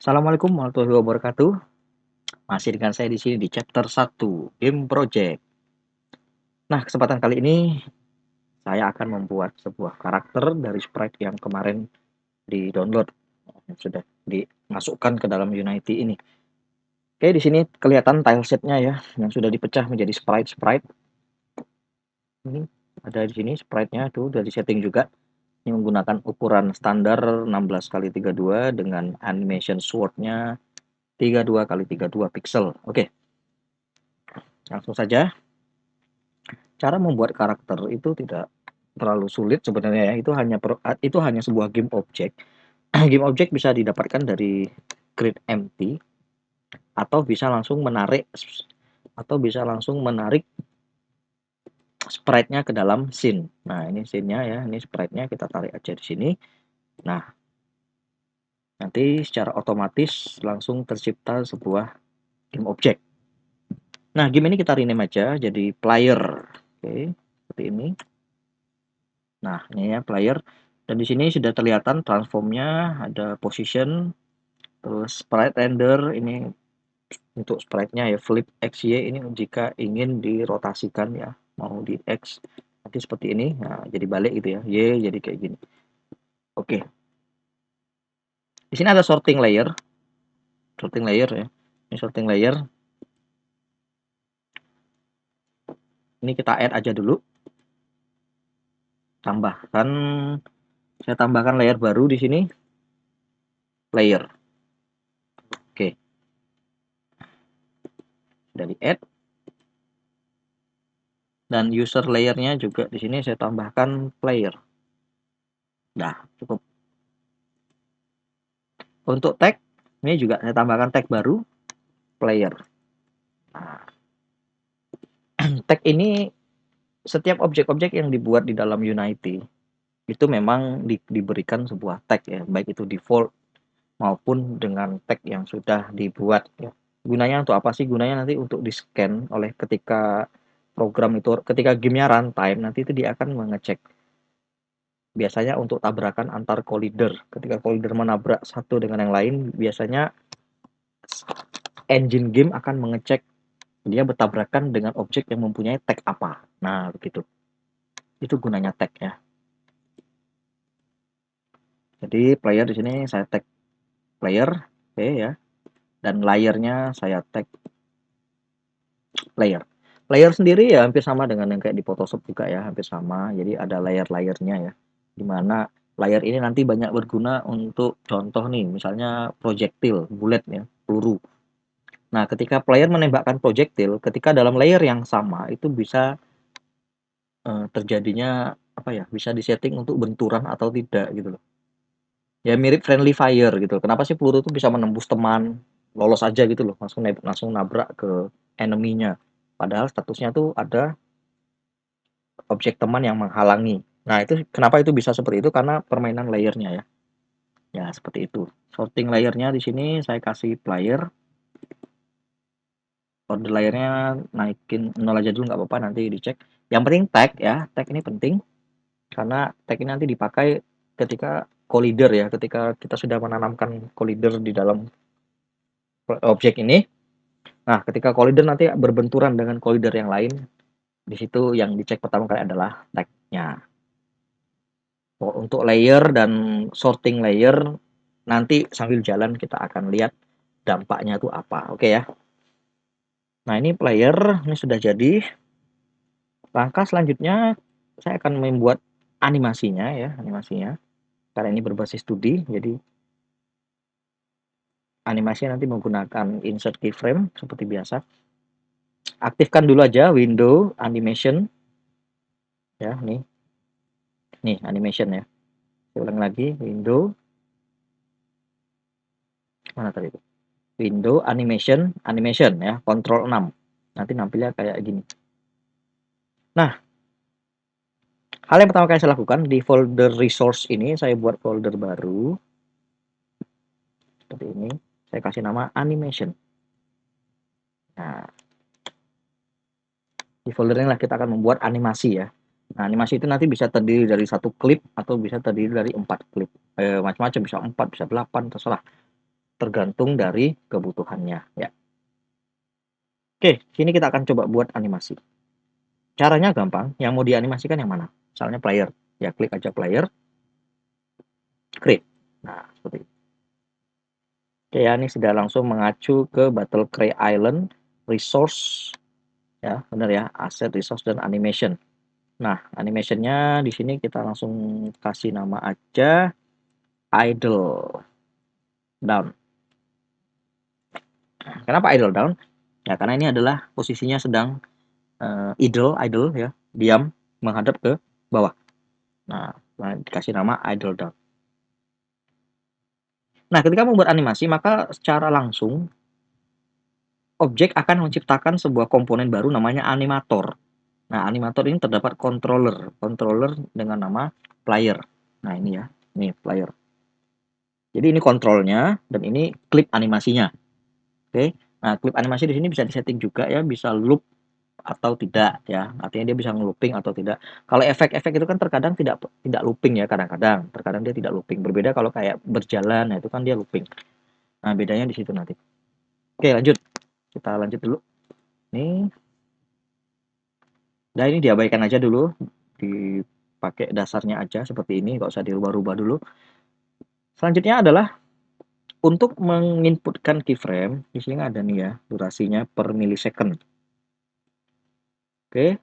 Assalamualaikum warahmatullahi wabarakatuh. Masih dengan saya di sini di chapter 1, Game Project. Nah, kesempatan kali ini saya akan membuat sebuah karakter dari sprite yang kemarin di-download, yang sudah dimasukkan ke dalam Unity ini. Oke, di sini kelihatan tileset-nya ya, yang sudah dipecah menjadi sprite-sprite. Ini ada di sini sprite-nya tuh, udah di-setting juga. Ini menggunakan ukuran standar 16 kali 32 dengan animation sword-nya 32 kali 32 pixel. Oke, langsung saja. Cara membuat karakter itu tidak terlalu sulit sebenarnya ya. Itu hanya sebuah game object. Game object bisa didapatkan dari create empty atau bisa langsung menarik sprite-nya ke dalam scene. Nah, ini scene-nya ya, ini sprite-nya kita tarik aja di sini. Nah, nanti secara otomatis langsung tercipta sebuah game object. Nah, game ini kita rename aja jadi player. Oke, seperti ini. Nah, ini ya player. Dan di sini sudah terlihatan transformnya, ada position, terus sprite render, ini untuk sprite-nya ya, flip XY ini jika ingin dirotasikan ya, mau di X, nanti seperti ini, nah jadi balik gitu ya, Y jadi kayak gini. Oke, di sini ada sorting layer ya, ini sorting layer, ini kita add aja dulu, saya tambahkan layer baru di sini, layer. Oke, sudah di add. Dan user layernya juga di sini saya tambahkan player. Nah, cukup. Untuk tag, ini juga saya tambahkan tag baru, player. Nah, tag ini setiap objek-objek yang dibuat di dalam Unity itu memang diberikan sebuah tag ya, baik itu default maupun dengan tag yang sudah dibuat ya. Gunanya untuk apa sih? Gunanya nanti untuk di-scan oleh ketika ketika gamenya runtime, nanti itu dia akan mengecek. Biasanya untuk tabrakan antar collider. Ketika collider menabrak satu dengan yang lain, biasanya engine game akan mengecek dia bertabrakan dengan objek yang mempunyai tag apa. Nah, begitu. Itu gunanya tag ya. Jadi player di sini saya tag player, oke ya. Dan layernya saya tag player. Layer sendiri ya hampir sama dengan yang kayak di Photoshop juga ya, hampir sama. Jadi ada layer-layernya ya. Dimana layer ini nanti banyak berguna untuk contoh nih, misalnya projectile, bullet ya, peluru. Nah, ketika player menembakkan projectile, ketika dalam layer yang sama itu bisa terjadinya apa ya? Bisa disetting untuk benturan atau tidak gitu loh. Ya mirip friendly fire gitu. Kenapa sih peluru itu bisa menembus teman, lolos aja gitu loh, langsung nabrak ke enemy-nya. Padahal statusnya tuh ada objek teman yang menghalangi. Nah, itu kenapa itu bisa seperti itu? Karena permainan layernya ya. Ya, seperti itu. Sorting layernya di sini saya kasih player. Order layernya naikin 0 aja dulu nggak apa-apa, nanti dicek. Yang penting tag ya, tag ini penting karena tag ini nanti dipakai ketika collider ya, ketika kita sudah menanamkan collider di dalam objek ini. Nah, ketika collider nanti berbenturan dengan collider yang lain, di situ yang dicek pertama kali adalah tag-nya. Untuk layer dan sorting layer, nanti sambil jalan kita akan lihat dampaknya itu apa. Oke ya. Nah, ini player, ini sudah jadi. Langkah selanjutnya, saya akan membuat animasinya ya, animasinya. Karena ini berbasis 2D, jadi animasinya nanti menggunakan insert keyframe seperti biasa. Aktifkan dulu aja window animation. Ya, nih animation ya. Saya ulang lagi, window. Mana tadi itu? Window animation ya, Control 6. Nanti nampilnya kayak gini. Nah, hal yang pertama kali saya lakukan di folder resource ini, saya buat folder baru. Seperti ini. Saya kasih nama animation. Nah, di folder inilah kita akan membuat animasi ya. Nah, animasi itu nanti bisa terdiri dari satu klip atau bisa terdiri dari 4 klip. Macam-macam, bisa 4, bisa 8, terserah. tergantung dari kebutuhannya ya. Oke, sini kita akan coba buat animasi. Caranya gampang, yang mau dianimasikan yang mana? Misalnya player, ya klik aja player, create. Nah, seperti itu. Oke ya, ini sudah langsung mengacu ke Battle Cry Island, resource, ya benar ya, asset, resource, dan animation. Nah, animationnya di sini kita langsung kasih nama aja idle down. Kenapa idle down? Ya karena ini adalah posisinya sedang idle ya, diam menghadap ke bawah. Nah, dikasih nama idle down. Nah, ketika membuat animasi, maka secara langsung objek akan menciptakan sebuah komponen baru namanya animator. Nah, animator ini terdapat controller dengan nama player. Nah, ini ya, ini player. Jadi ini kontrolnya dan ini klip animasinya. Oke. Nah, klip animasi di sini bisa disetting juga ya, bisa loop atau tidak ya. Artinya dia bisa ngelooping atau tidak. Kalau efek-efek itu kan terkadang tidak looping ya kadang-kadang. Terkadang dia tidak looping. Berbeda kalau kayak berjalan, nah itu kan dia looping. Nah, bedanya di situ nanti. Oke, lanjut. Kita lanjut dulu. Nih. Nah, ini diabaikan aja dulu. Dipakai dasarnya aja seperti ini, nggak usah dirubah-rubah dulu. Selanjutnya adalah untuk menginputkan keyframe. Di sini ada nih ya, durasinya per millisecond. Oke.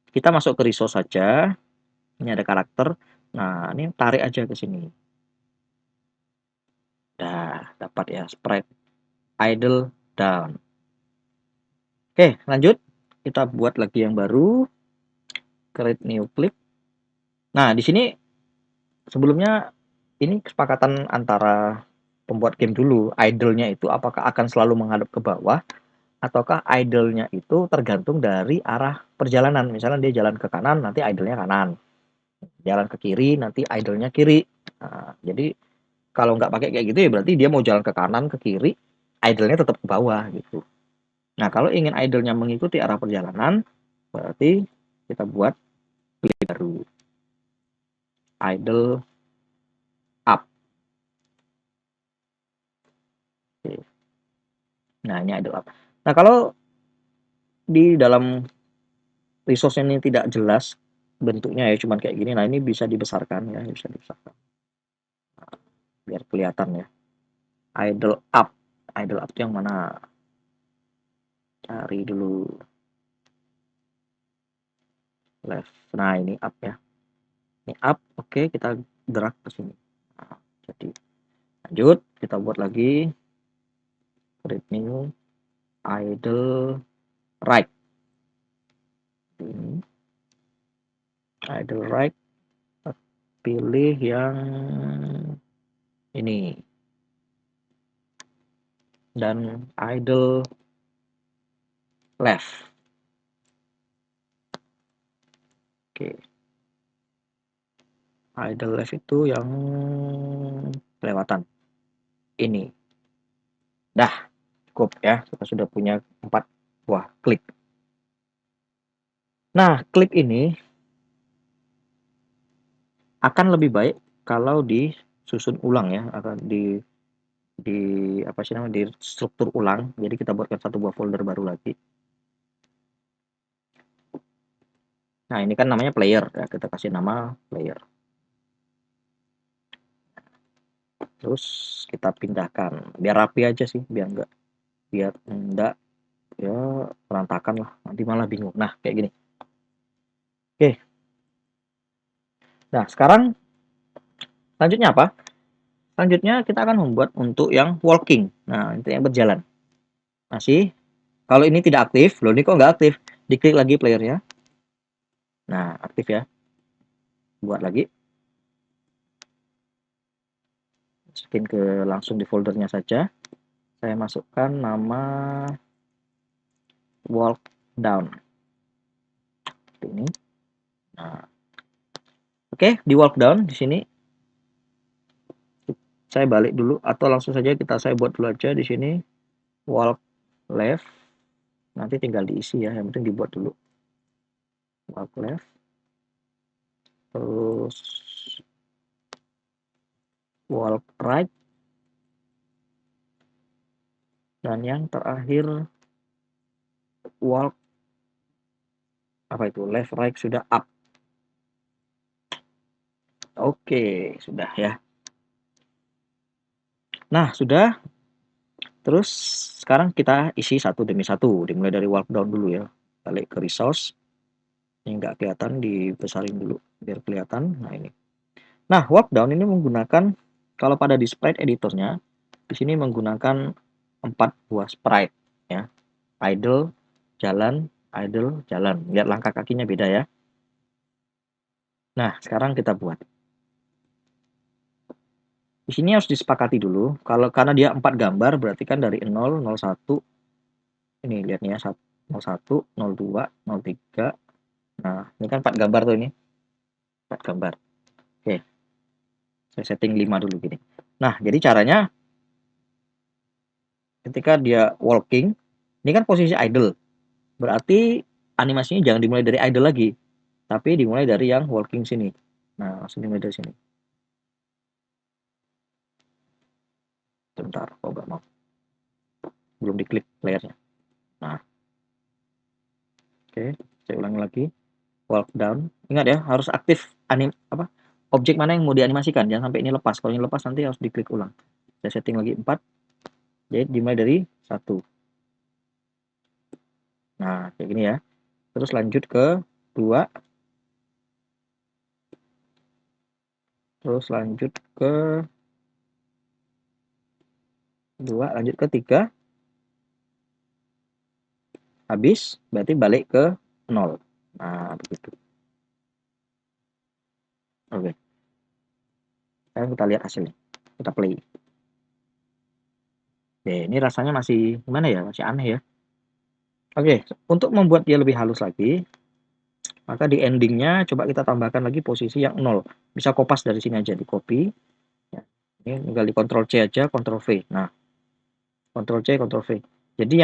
Kita masuk ke resource saja. Ini ada karakter. Nah, ini tarik aja ke sini. Nah, dapat ya sprite idle down. Oke, lanjut. Kita buat lagi yang baru. Create new clip. Nah, di sini sebelumnya ini kesepakatan antara pembuat game dulu. Idle-nya itu apakah akan selalu menghadap ke bawah ataukah idle-nya itu tergantung dari arah perjalanan. Misalnya dia jalan ke kanan, nanti idle-nya kanan. Jalan ke kiri, nanti idle-nya kiri. Nah, jadi kalau nggak pakai kayak gitu ya berarti dia mau jalan ke kanan, ke kiri, idle-nya tetap ke bawah gitu. Nah, kalau ingin idle-nya mengikuti arah perjalanan, berarti kita buat pilih baru. Idle up. Oke. Nah, ini idle up. Nah, kalau di dalam resource ini tidak jelas bentuknya ya cuman kayak gini, nah ini bisa dibesarkan ya, bisa dibesarkan. Nah, biar kelihatan ya. Idle up. Idle up itu yang mana? Cari dulu. Left. Nah, ini up ya. Ini up, oke, kita drag ke sini. Nah, jadi lanjut, kita buat lagi create new idle right. Ini idle right, pilih yang ini dan idle left. Oke, idle left itu yang kelewatan ini. Dah cukup ya, kita sudah punya 4 buah klip. Nah, klip ini akan lebih baik kalau disusun ulang ya, akan di apa sih namanya, di struktur ulang. Jadi kita buatkan satu buah folder baru lagi. Nah, ini kan namanya player ya, kita kasih nama player. Terus kita pindahkan biar rapi aja sih, biar enggak ya berantakan lah, nanti malah bingung. Nah, kayak gini. Oke. Nah, sekarang lanjutnya apa? Selanjutnya kita akan membuat untuk yang walking. Nah, itu yang berjalan. Masih. Kalau ini tidak aktif, loh ini kok nggak aktif? Diklik lagi playernya. Nah, aktif ya. Buat lagi. Masukin ke langsung di foldernya saja. Saya masukkan nama walk down. Ini. Nah, oke, di walk down di sini saya balik dulu atau langsung saja saya buat dulu aja di sini walk left. Nanti tinggal diisi ya, yang penting dibuat dulu. Walk left. Terus walk right. Dan yang terakhir walk, apa itu, left right sudah up. Oke, sudah ya. Nah, sudah. Terus sekarang kita isi satu demi satu, dimulai dari walk down dulu ya. Balik ke resource. Ini nggak kelihatan, dibesarin dulu biar kelihatan. Nah, ini. Nah, walk down ini menggunakan, kalau pada di sprite editornya, di sini menggunakan 4 buah sprite ya. Idle, jalan, idle, jalan. Lihat langkah kakinya beda ya. Nah, sekarang kita buat. Di sini harus disepakati dulu. Kalau karena dia 4 gambar, berarti kan dari 0, 01. Ini lihat nih ya, 01, 02, 03. Nah, ini kan 4 gambar tuh ini. 4 gambar. Oke. Saya setting 5 dulu gini. Nah, jadi caranya ketika dia walking, ini kan posisi idle. Berarti animasinya jangan dimulai dari idle lagi, tapi dimulai dari yang walking sini. Nah, langsung dimulai dari sini. Bentar, kok nggak mau. Belum diklik layarnya. Nah, oke, saya ulangi lagi. Walk down. Ingat ya, harus aktif objek mana yang mau dianimasikan. Jangan sampai ini lepas. Kalau ini lepas nanti harus diklik ulang. Saya setting lagi 4. Jadi dimulai dari 1. Nah, kayak gini ya. Terus lanjut ke 2. Terus lanjut ke 2, lanjut ke 3. Habis, berarti balik ke 0. Nah, begitu. Oke. Sekarang kita lihat hasilnya. Kita play. Oke, ini rasanya masih gimana ya? Masih aneh ya. Oke, untuk membuat dia lebih halus lagi, maka di endingnya coba kita tambahkan lagi posisi yang 0. Bisa kopas dari sini aja, di copy. Ya. Ini tinggal di Ctrl C aja, Ctrl V. Nah, Ctrl C, Ctrl V. Jadi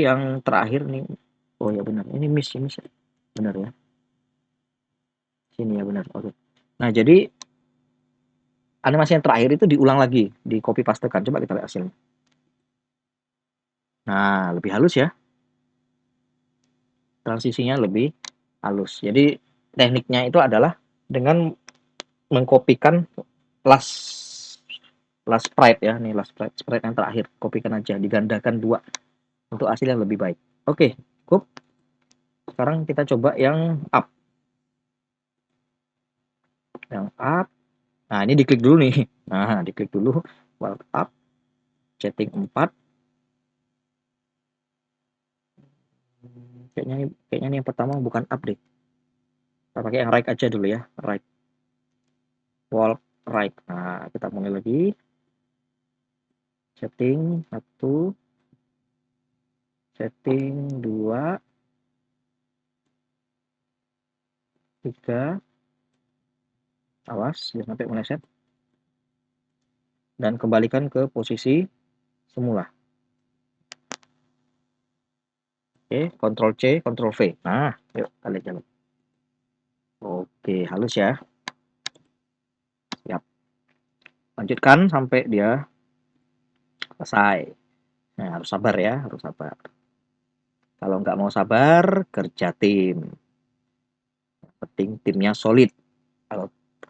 yang terakhir nih, oh ya benar, ini miss, benar ya. Sini ya benar. Oke. Nah, jadi animasi yang terakhir itu diulang lagi, di copy pastekan. Coba kita lihat hasilnya. Nah, lebih halus ya. Transisinya lebih halus. Jadi tekniknya itu adalah dengan mengkopikan last sprite ya, nih last sprite yang terakhir, kopikan aja, digandakan 2 untuk hasil yang lebih baik. Oke, cukup. Sekarang kita coba yang up. Yang up. Nah, ini diklik dulu nih. Nah, diklik dulu. Walk up. Setting 4. Kayaknya ini yang pertama bukan up deh. Kita pakai yang right aja dulu ya. Right. Walk right. Nah, kita mulai lagi. Setting 1. Setting 2. 3. Awas, jangan sampai meleset. Dan kembalikan ke posisi semula. Oke, Ctrl C, Ctrl V. Nah, yuk kita lihat jalan. Oke, halus ya. Siap. Lanjutkan sampai dia selesai. Nah, harus sabar ya, harus sabar. Kalau nggak mau sabar, kerja tim. Yang penting timnya solid.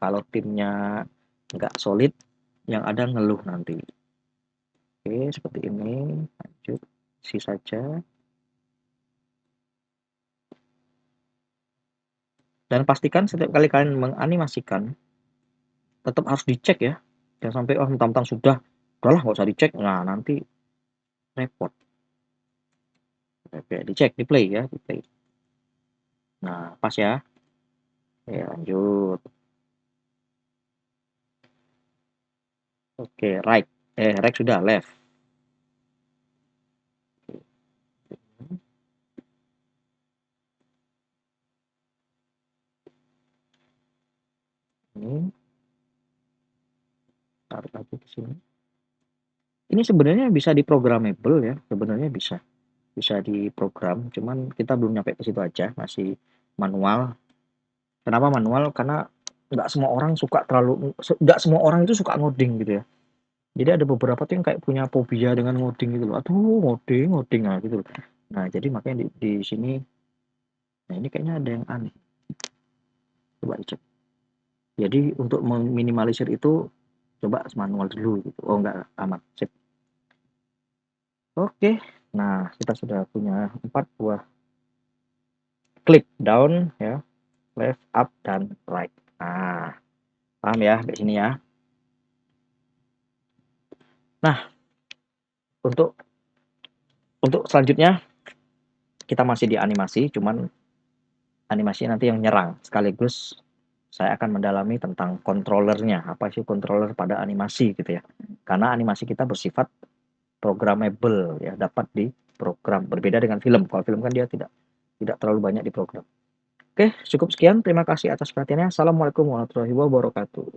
Kalau timnya nggak solid, yang ada ngeluh nanti. Oke, seperti ini. Lanjut, isi saja. Dan pastikan setiap kali kalian menganimasikan, tetap harus dicek ya. Jangan sampai, oh mentang-mentang udahlah nggak usah dicek. Nah, nanti repot. Oke, dicek, di play ya, di play. Nah, pas ya. Oke, lanjut. Oke, right. Right sudah, left. Ini. Taruh lagi ke sini. Ini sebenarnya bisa diprogrammable ya, sebenarnya bisa. Bisa diprogram, cuman kita belum nyampe ke situ aja, masih manual. Kenapa manual? Karena nggak semua orang itu suka ngoding gitu ya. Jadi ada beberapa tuh yang kayak punya fobia dengan ngoding gitu loh. Aduh, ngoding, ngoding nah gitu loh. Nah, jadi makanya di sini, nah ini kayaknya ada yang aneh. Coba dicek. Jadi untuk meminimalisir itu coba manual dulu gitu. Oh enggak, aman. Sip. Oke. Nah, kita sudah punya 4 buah klik down ya, left, up, dan right. Nah, paham ya di sini ya. Nah, untuk selanjutnya kita masih di animasi, cuman animasi nanti yang nyerang. Sekaligus saya akan mendalami tentang controllernya. Apa sih controller pada animasi gitu ya. Karena animasi kita bersifat programmable ya, dapat diprogram. Berbeda dengan film. Kalau film kan dia tidak terlalu banyak diprogram. Oke, cukup sekian. Terima kasih atas perhatiannya. Assalamualaikum warahmatullahi wabarakatuh.